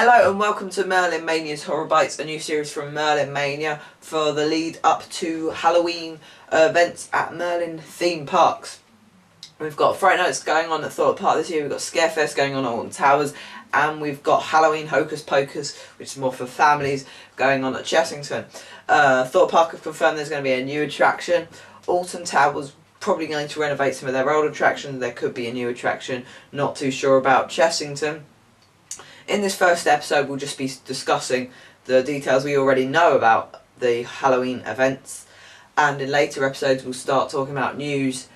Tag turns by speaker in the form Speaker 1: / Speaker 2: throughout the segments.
Speaker 1: Hello and welcome to Merlin Mania's Horror Bites, a new series from Merlin Mania for the lead up to Halloween events at Merlin theme parks. We've got Fright Nights going on at Thorpe Park this year, we've got Scarefest going on at Alton Towers, and we've got Halloween Hocus Pocus, which is more for families, going on at Chessington. Thorpe Park have confirmed there's going to be a new attraction. Alton Towers probably going to renovate some of their old attractions. There could be a new attraction, not too sure about Chessington. In this first episode we'll just be discussing the details we already know about the Halloween events, and in later episodes we'll start talking about news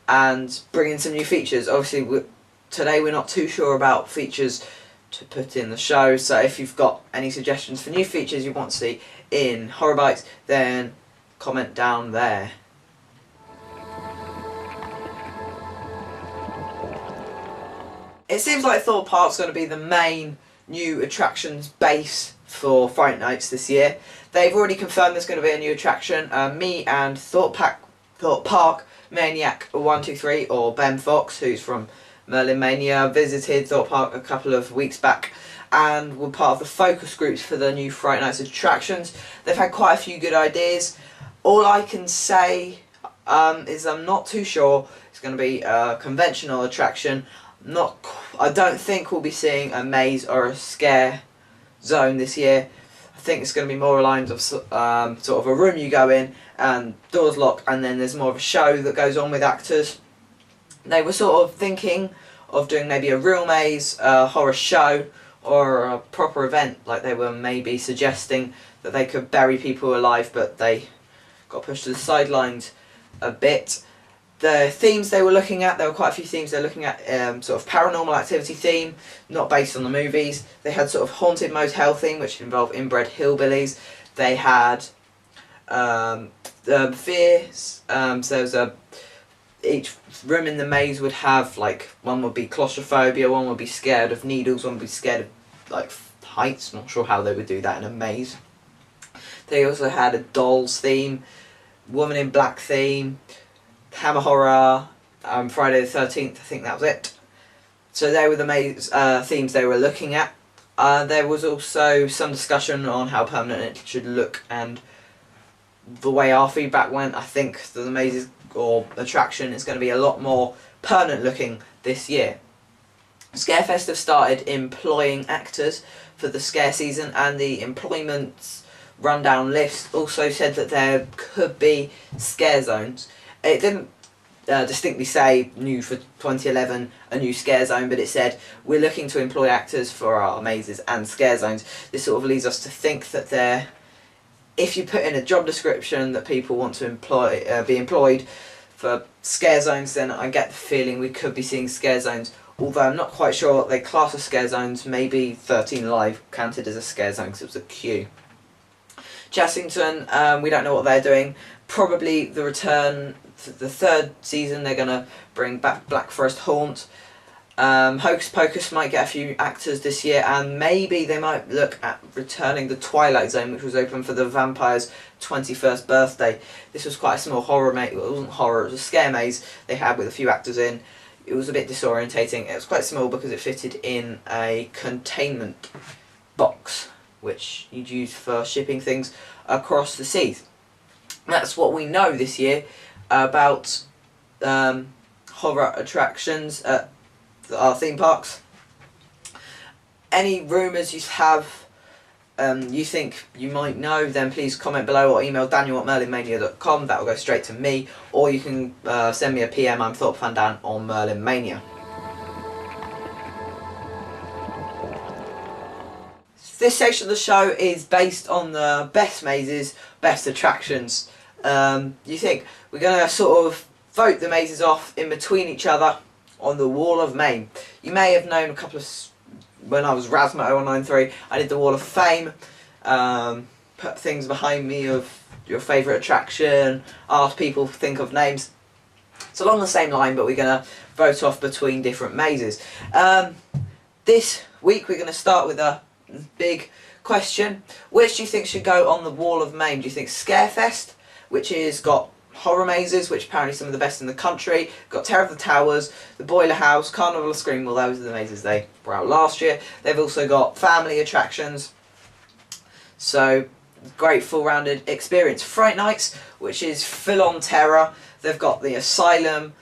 Speaker 1: and bring in some new features. Obviously today we're not too sure about features to put in the show, so if you've got any suggestions for new features you want to see in Horror Bites, then comment down there. It seems like Thorpe Park's going to be the main new attractions base for Fright Nights this year. They've already confirmed there's going to be a new attraction. Me and Thorpe Park Maniac 123, or Ben Fox, who's from Merlin Mania, visited Thorpe Park a couple of weeks back and were part of the focus groups for the new Fright Nights attractions. They've had quite a few good ideas. All I can say is I'm not too sure it's going to be a conventional attraction. I don't think we'll be seeing a maze or a scare zone this year. I think it's going to be more lines of sort of a room you go in and doors lock, and then there's more of a show that goes on with actors. They were sort of thinking of doing maybe a real maze, a horror show, or a proper event. Like they were maybe suggesting that they could bury people alive, but they got pushed to the sidelines a bit. The themes they were looking at, there were quite a few themes they were looking at. Sort of paranormal activity theme, not based on the movies. They had sort of haunted motel theme, which involved inbred hillbillies. They had fears. So there was each room in the maze would have, like, one would be claustrophobia, one would be scared of needles, one would be scared of like heights. Not sure how they would do that in a maze. They also had a dolls theme, woman in black theme, Hammer Horror, Friday the 13th, I think that was it. So they were the maze themes they were looking at. There was also some discussion on how permanent it should look, and the way our feedback went, I think that the mazes or attraction is going to be a lot more permanent looking this year. Scarefest have started employing actors for the scare season, and the employment rundown list also said that there could be scare zones. It didn't distinctly say new for 2011, a new scare zone, but it said we're looking to employ actors for our mazes and scare zones. This sort of leads us to think that if you put in a job description that people want to be employed for scare zones, then I get the feeling we could be seeing scare zones. Although I'm not quite sure what they class as scare zones. Maybe 13 Live counted as a scare zone because it was a queue. Chessington, we don't know what they're doing. Probably the return for the third season. They're going to bring back Black Forest Haunt. Hocus Pocus might get a few actors this year, and maybe they might look at returning the Twilight Zone, which was open for the vampire's 21st birthday. This was quite a small horror maze. Well, it wasn't horror, it was a scare maze they had with a few actors in. It was a bit disorientating. It was quite small because it fitted in a containment box, which you'd use for shipping things across the seas. That's what we know this year about horror attractions at our theme parks. Any rumours you have, you think you might know, then please comment below or email daniel@merlinmania.com. that will go straight to me, or you can send me a PM. I'm Thorpe Van Dan on Merlin Mania. This section of the show is based on the best mazes, best attractions. You think we're going to sort of vote the mazes off in between each other on the Wall of Fame. You may have known a couple of, when I was Rasma0193, I did the Wall of Fame, put things behind me of your favourite attraction, ask people to think of names. It's along the same line, but we're going to vote off between different mazes. This week we're going to start with a big question. Which do you think should go on the Wall of Fame? Do you think Scarefest, which has got horror mazes, which apparently some of the best in the country. Got Terror of the Towers, the Boiler House, Carnival of Scream. Well, those are the mazes they brought out last year. They've also got family attractions. So, great full-rounded experience. Fright Nights, which is full-on terror. They've got the Asylum,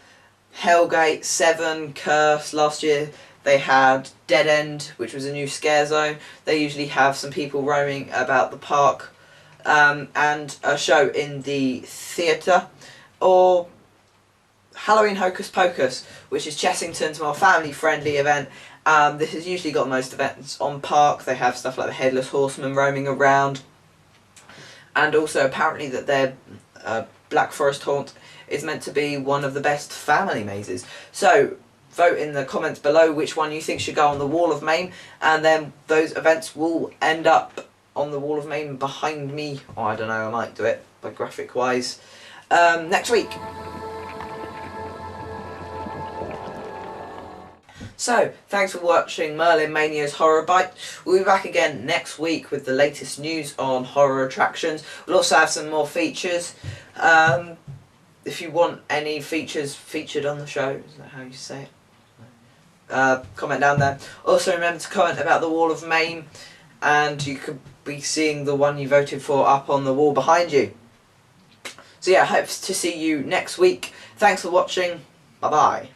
Speaker 1: Hellgate, Seven, Curse. Last year they had Dead End, which was a new scare zone. They usually have some people roaming about the park, and a show in the theatre. Or Halloween Hocus Pocus, which is Chessington's more family-friendly event. This has usually got most events on park. They have stuff like the Headless Horseman roaming around. And also apparently that their Black Forest Haunt is meant to be one of the best family mazes. So vote in the comments below which one you think should go on the Wall of Mame, and then those events will end up on the Wall of Mame behind me. Or I don't know, I might do it by graphic wise next week. So, thanks for watching Merlin Mania's Horror Bite. We'll be back again next week with the latest news on horror attractions. We'll also have some more features. If you want any features featured on the show, is that how you say it? Comment down there. Also remember to comment about the Wall of Mame, and you could be seeing the one you voted for up on the wall behind you. So yeah, I hope to see you next week. Thanks for watching. Bye bye.